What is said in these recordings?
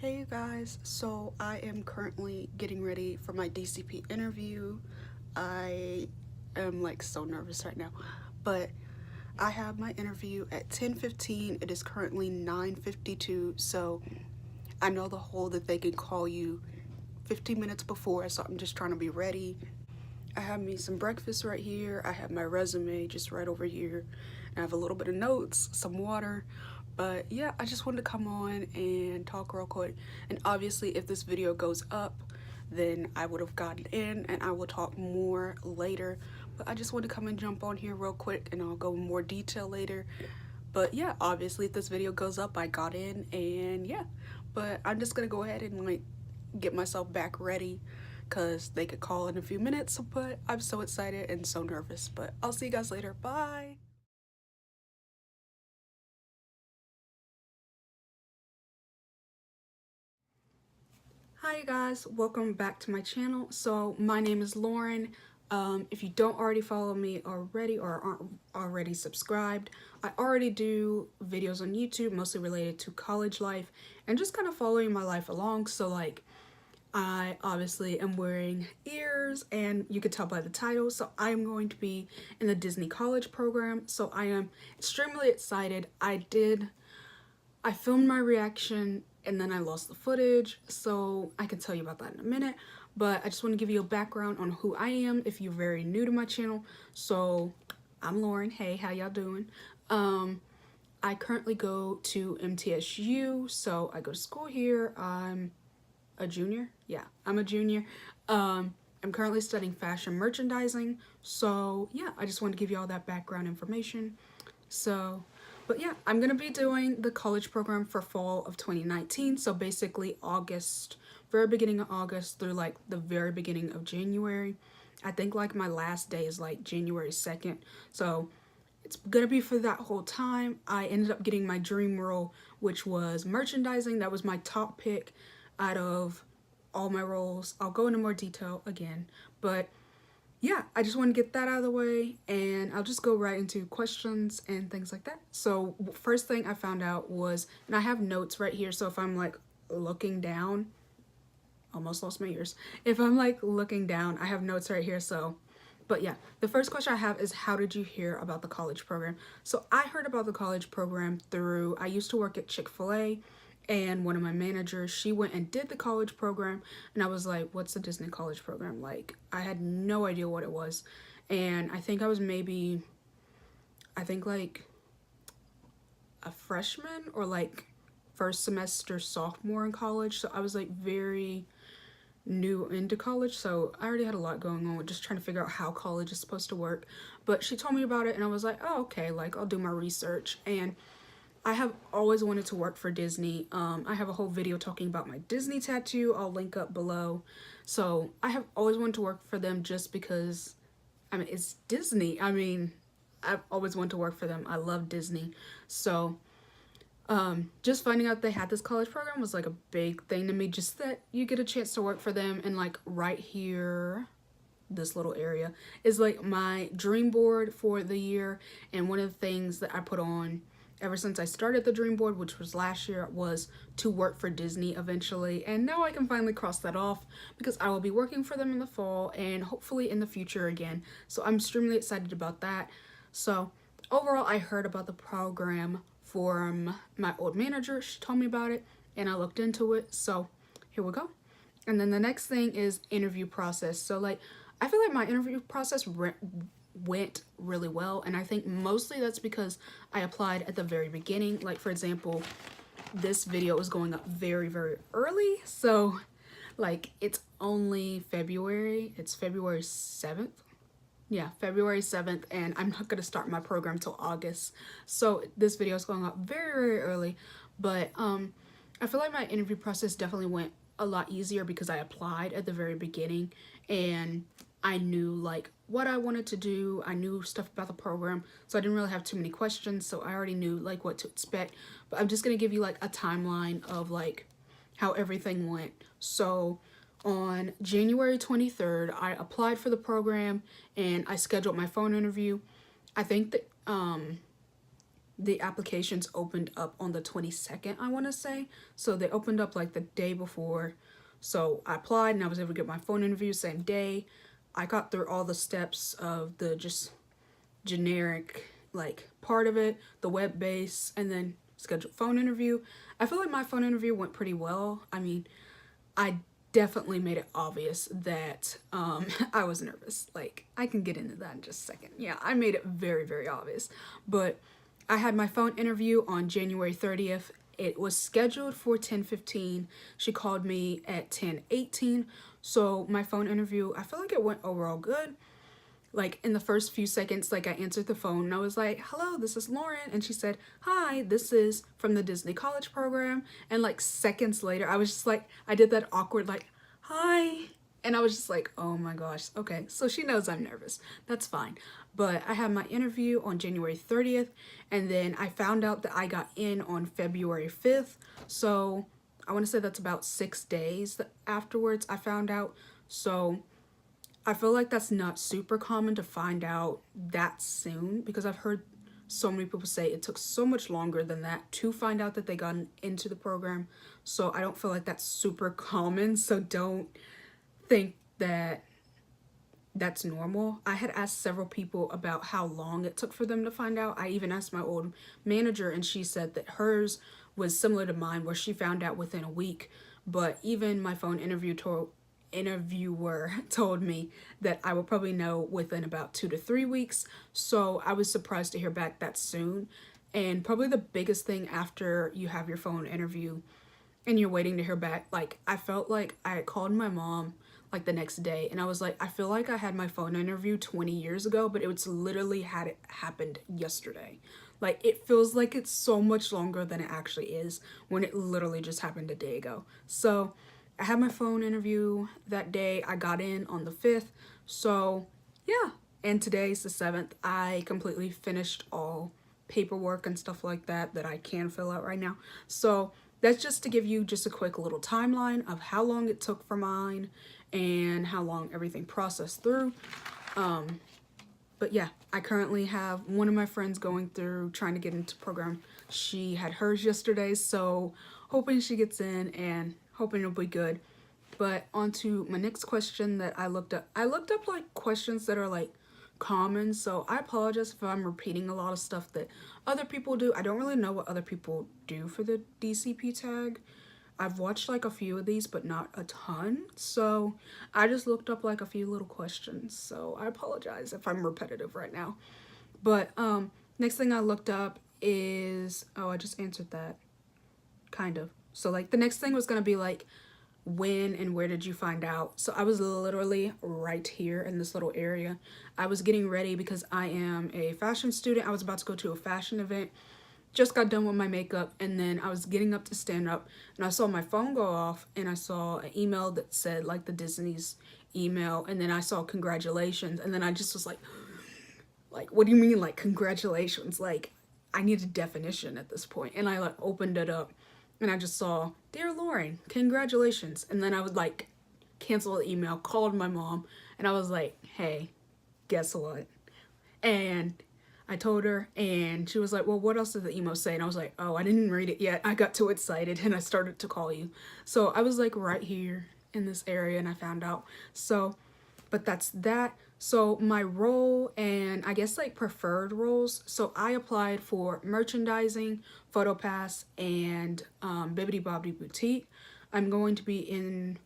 Hey you guys, so I am currently getting ready for my DCP interview. I am like so nervous right now, but I have my interview at 10:15. It is currently 9:52, so I know the whole that they can call you 15 minutes before, so I'm just trying to be ready. I have me some breakfast right here. I have my resume just right over here. And I have a little bit of notes, some water. But yeah, I just wanted to come on and talk real quick. And obviously, if this video goes up, then I would have gotten in and I will talk more later. But I just wanted to come and jump on here real quick and I'll go in more detail later. But yeah, obviously, if this video goes up, I got in and yeah. But I'm just gonna go ahead and like get myself back ready because they could call in a few minutes, but I'm so excited and so nervous. But I'll see you guys later. Bye. Hi guys, welcome back to my channel. So my name is Lauren. If you don't already follow me already or aren't already subscribed, I already do videos on YouTube mostly related to college life and just kind of following my life along. So like I obviously am wearing ears and you could tell by the title. So I am going to be in the Disney College program. So I am extremely excited. I filmed my reaction and then I lost the footage. So I can tell you about that in a minute. But I just want to give you a background on who I am if you're very new to my channel. So I'm Lauren. Hey, how y'all doing? I currently go to MTSU. So I go to school here. I'm a junior. Yeah, I'm a junior. I'm currently studying fashion merchandising. So yeah, I just wanted to give you all that background information. So, but yeah, I'm gonna be doing the college program for fall of 2019. So basically August, very beginning of August through like the very beginning of January. I think like my last day is like January 2nd. So it's gonna be for that whole time. I ended up getting my dream role, which was merchandising. That was my top pick out of all my roles. I'll go into more detail again, but yeah, I just want to get that out of the way and I'll just go right into questions and things like that. So first thing I found out was, and I have notes right here, so if I'm like looking down, almost lost my ears. If I'm like looking down, I have notes right here, so but yeah, the first question I have is how did you hear about the college program? So I heard about the college program through, I used to work at Chick-fil-A and one of my managers, she went and did the college program and I was like, what's the Disney college program? Like, I had no idea what it was. And I think I was maybe, I think like a freshman or like first semester sophomore in college. So I was like very new into college, so I already had a lot going on with just trying to figure out how college is supposed to work. But she told me about it and I was like, oh okay, like I'll do my research. And I have always wanted to work for Disney. I have a whole video talking about my Disney tattoo. I'll link up below. So I have always wanted to work for them just because, I mean, it's Disney. I mean, I've always wanted to work for them. I love Disney. So just finding out they had this college program was like a big thing to me, just that you get a chance to work for them. And like right here, this little area is like my dream board for the year. And one of the things that I put on ever since I started the dream board, which was last year, was to work for Disney eventually. And now I can finally cross that off because I will be working for them in the fall and hopefully in the future again. So I'm extremely excited about that. So overall, I heard about the program from my old manager. She told me about it and I looked into it. So here we go. And then the next thing is interview process. So like, I feel like my interview process went really well. And I think mostly that's because I applied at the very beginning. Like for example, this video is going up very, very early. So like it's only February. It's February 7th. Yeah, February 7th, and I'm not going to start my program till August. So this video is going up very, very early, but I feel like my interview process definitely went a lot easier because I applied at the very beginning and I knew like what I wanted to do. I knew stuff about the program, so I didn't really have too many questions, so I already knew like what to expect. But I'm just going to give you like a timeline of like how everything went. So on January 23rd, I applied for the program and I scheduled my phone interview. I think that the applications opened up on the 22nd, I want to say. So they opened up like the day before. So I applied and I was able to get my phone interview same day. I got through all the steps of the just generic like part of it, the web base, and then scheduled phone interview. I feel like my phone interview went pretty well. I mean, I definitely made it obvious that I was nervous. Like, I can get into that in just a second. Yeah, I made it very, very obvious. But I had my phone interview on January 30th. It was scheduled for 10:15. She called me at 10:18. So my phone interview, I feel like it went overall good. Like in the first few seconds, like I answered the phone and I was like, hello, this is Lauren. And she said, hi, this is from the Disney College program. And like seconds later, I was just like, I did that awkward, like, hi. And I was just like, oh my gosh, okay. So she knows I'm nervous. That's fine. But I had my interview on January 30th. And then I found out that I got in on February 5th. So I want to say that's about 6 days afterwards I found out. So I feel like that's not super common to find out that soon, because I've heard so many people say it took so much longer than that to find out that they got into the program. So I don't feel like that's super common. So don't think that that's normal. I had asked several people about how long it took for them to find out. I even asked my old manager and she said that hers was similar to mine, where she found out within a week. But even my phone interviewer told me that I would probably know within about 2 to 3 weeks. So I was surprised to hear back that soon. And probably the biggest thing after you have your phone interview and you're waiting to hear back, like I felt like I had called my mom like the next day and I was like, I feel like I had my phone interview 20 years ago, but it was literally had it happened yesterday. Like it feels like it's so much longer than it actually is when it literally just happened a day ago. So I had my phone interview that day. I got in on the 5th. So yeah, and today's the 7th. I completely finished all paperwork and stuff like that that I can fill out right now. So that's just to give you just a quick little timeline of how long it took for mine and how long everything processed through. But yeah, I currently have one of my friends going through trying to get into program. She had hers yesterday, so hoping she gets in and hoping it'll be good. But on to my next question that I looked up. I looked up like questions that are like common, so I apologize if I'm repeating a lot of stuff that other people do. I don't really know what other people do for the DCP tag. I've watched like a few of these, but not a ton. So I just looked up like a few little questions. So I apologize if I'm repetitive right now. But next thing I looked up is, oh, I just answered that. Kind of. So like the next thing was going to be like, when and where did you find out? So I was literally right here in this little area. I was getting ready because I am a fashion student. I was about to go to a fashion event. Just got done with my makeup and then I was getting up to stand up and I saw my phone go off and I saw an email that said like the Disney's email, and then I saw congratulations, and then I just was like what do you mean like congratulations? Like I need a definition at this point. And I like opened it up and I just saw, dear Lauren, congratulations. And then I would like cancel the email, called my mom, and I was like, hey, guess what? And I told her and she was like, well, what else did the email say? And I was like, oh, I didn't read it yet. I got too excited and I started to call you. So I was like right here in this area and I found out. So, but that's that. So my role and I guess like preferred roles. So I applied for merchandising, PhotoPass, and Bibbidi Bobbidi Boutique. I'm going to be in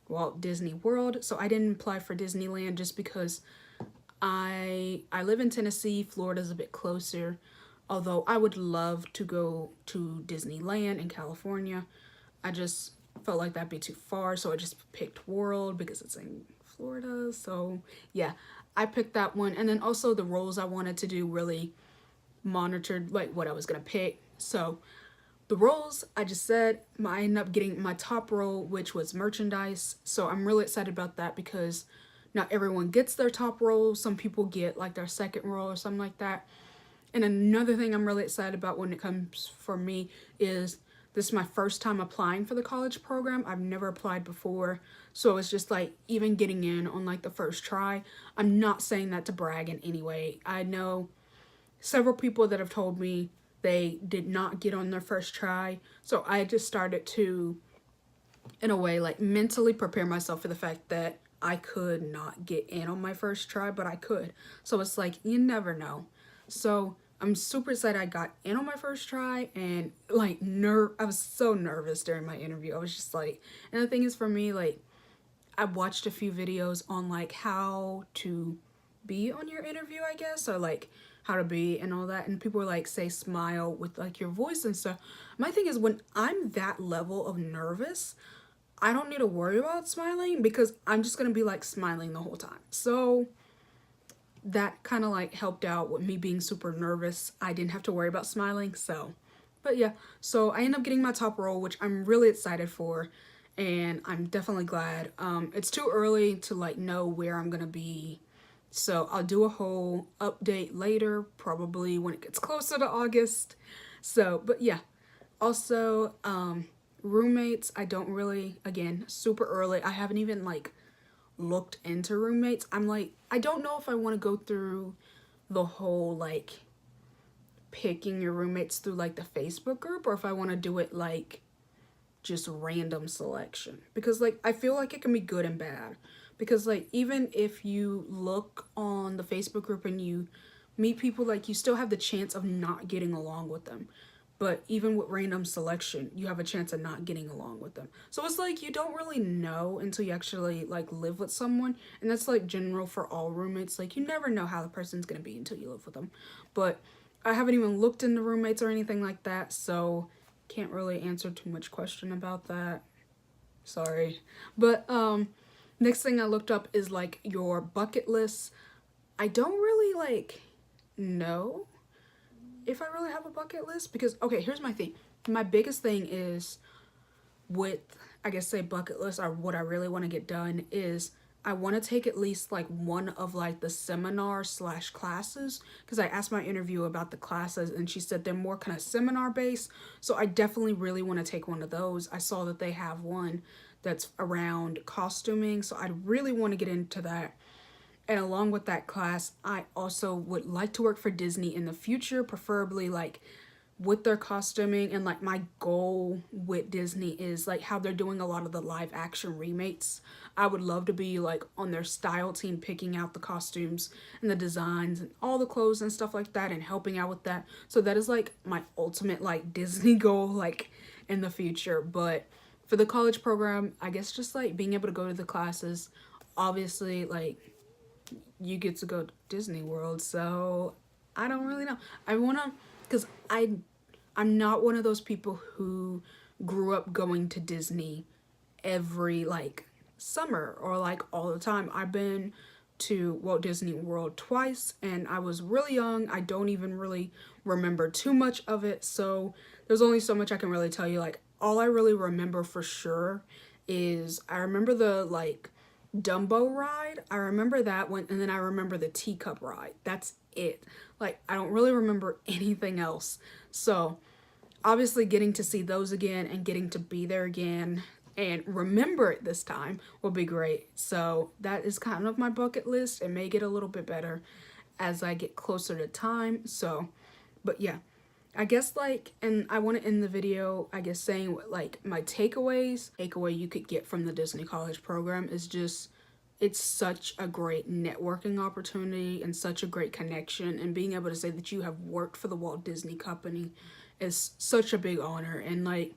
Walt Disney World. So I didn't apply for Disneyland just because I live in Tennessee. Florida's a bit closer, although I would love to go to Disneyland in California. I just felt like that'd be too far, so I just picked World because it's in Florida. So yeah, I picked that one. And then also the roles I wanted to do really monitored like what I was gonna pick. So the roles I just said, I ended up getting my top role, which was merchandise. So I'm really excited about that because not everyone gets their top role. Some people get like their second role or something like that. And another thing I'm really excited about when it comes for me is this is my first time applying for the college program. I've never applied before. So it's just like even getting in on like the first try. I'm not saying that to brag in any way. I know several people that have told me they did not get on their first try. So I just started to, in a way, like mentally prepare myself for the fact that I could not get in on my first try, but I could. So it's like, you never know. So I'm super excited I got in on my first try, and like I was so nervous during my interview. I was just like, and the thing is for me, like, I watched a few videos on like how to be on your interview, I guess, or like how to be and all that, and people were like, say smile with like your voice and stuff. My thing is, when I'm that level of nervous, I don't need to worry about smiling because I'm just gonna be like smiling the whole time. So that kind of like helped out with me being super nervous. I didn't have to worry about smiling. So, but yeah, so I ended up getting my top role, which I'm really excited for, and I'm definitely glad. It's too early to like know where I'm gonna be, so I'll do a whole update later, probably when it gets closer to August. So, but yeah, also roommates, I don't really, again, super early. I haven't even like looked into roommates. I'm like, I don't know if I want to go through the whole like picking your roommates through like the Facebook group, or if I want to do it like just random selection, because like I feel like it can be good and bad, because like even if you look on the Facebook group and you meet people, like you still have the chance of not getting along with them. But even with random selection, you have a chance of not getting along with them. So it's like you don't really know until you actually like live with someone. And that's like general for all roommates. Like you never know how the person's gonna be until you live with them. But I haven't even looked into roommates or anything like that, so can't really answer too much question about that. Sorry. But next thing I looked up is like your bucket list. I don't really like know if I really have a bucket list, because okay, here's my thing. My biggest thing is with, I guess, say bucket list, or what I really want to get done is I want to take at least like one of like the seminar slash classes, because I asked my interview about the classes and she said they're more kind of seminar based. So I definitely really want to take one of those. I saw that they have one that's around costuming, so I really want to get into that. And along with that class, I also would like to work for Disney in the future, preferably like with their costuming. And like my goal with Disney is like how they're doing a lot of the live action remakes. I would love to be like on their style team, picking out the costumes and the designs and all the clothes and stuff like that, and helping out with that. So that is like my ultimate like Disney goal like in the future. But for the college program, I guess just like being able to go to the classes. Obviously, like you get to go to Disney World, so I don't really know. I wanna, cause I'm not one of those people who grew up going to Disney every like summer or like all the time. I've been to Walt Disney World twice, and I was really young. I don't even really remember too much of it, so there's only so much I can really tell you. Like all I really remember for sure is I remember the like Dumbo ride. I remember that one, and then I remember the teacup ride. That's it. Like I don't really remember anything else. So obviously getting to see those again and getting to be there again and remember it this time will be great. So that is kind of my bucket list. It may get a little bit better as I get closer to time. So, but yeah, I guess like, and I want to end the video, I guess, saying what like my takeaway you could get from the Disney College program is just, it's such a great networking opportunity and such a great connection, and being able to say that you have worked for the Walt Disney Company is such a big honor. And like,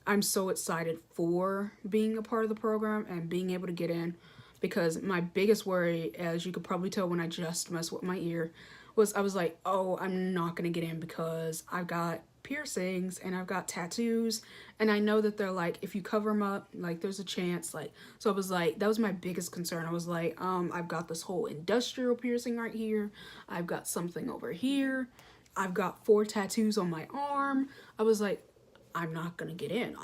I'm so excited for being a part of the program and being able to get in, because my biggest worry, as you could probably tell when I just messed with my ear, was I was like, oh, I'm not gonna get in because I've got piercings and I've got tattoos, and I know that they're like, if you cover them up, like there's a chance, like, so I was like, that was my biggest concern. I was like, I've got this whole industrial piercing right here, I've got something over here, I've got 4 tattoos on my arm. I was like, I'm not gonna get in.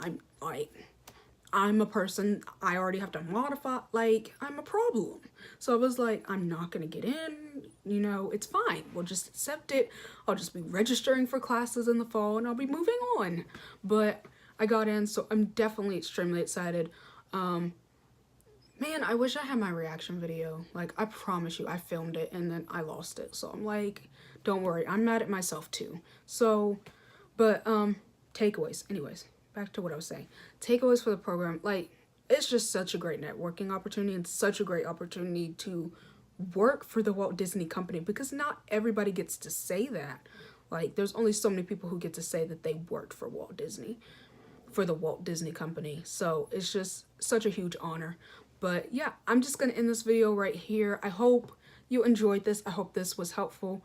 I'm a person, I already have to modify, like, I'm a problem. So I was like, I'm not gonna get in, you know, it's fine. We'll just accept it. I'll just be registering for classes in the fall and I'll be moving on. But I got in, so I'm definitely extremely excited. Man, I wish I had my reaction video. Like, I promise you, I filmed it and then I lost it. So I'm like, don't worry, I'm mad at myself too. So, but, takeaways. Anyways, back to what I was saying. Takeaways for the program. Like, it's just such a great networking opportunity and such a great opportunity to work for the Walt Disney Company, because not everybody gets to say that. Like, there's only so many people who get to say that they worked for Walt Disney, for the Walt Disney Company. So it's just such a huge honor. But yeah, I'm just gonna end this video right here. I hope you enjoyed this. I hope this was helpful.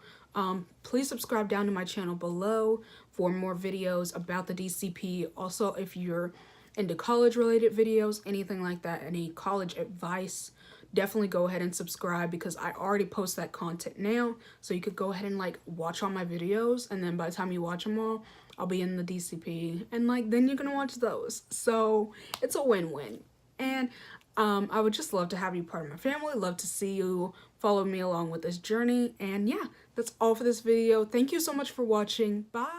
Please subscribe down to my channel below for more videos about the DCP. Also, if you're into college related videos, anything like that, any college advice, definitely go ahead and subscribe, because I already post that content now. So you could go ahead and like watch all my videos, and then by the time you watch them all, I'll be in the DCP, and like then you can watch those. So it's a win-win. And I would just love to have you part of my family. Love to see you follow me along with this journey. And yeah, that's all for this video. Thank you so much for watching. Bye.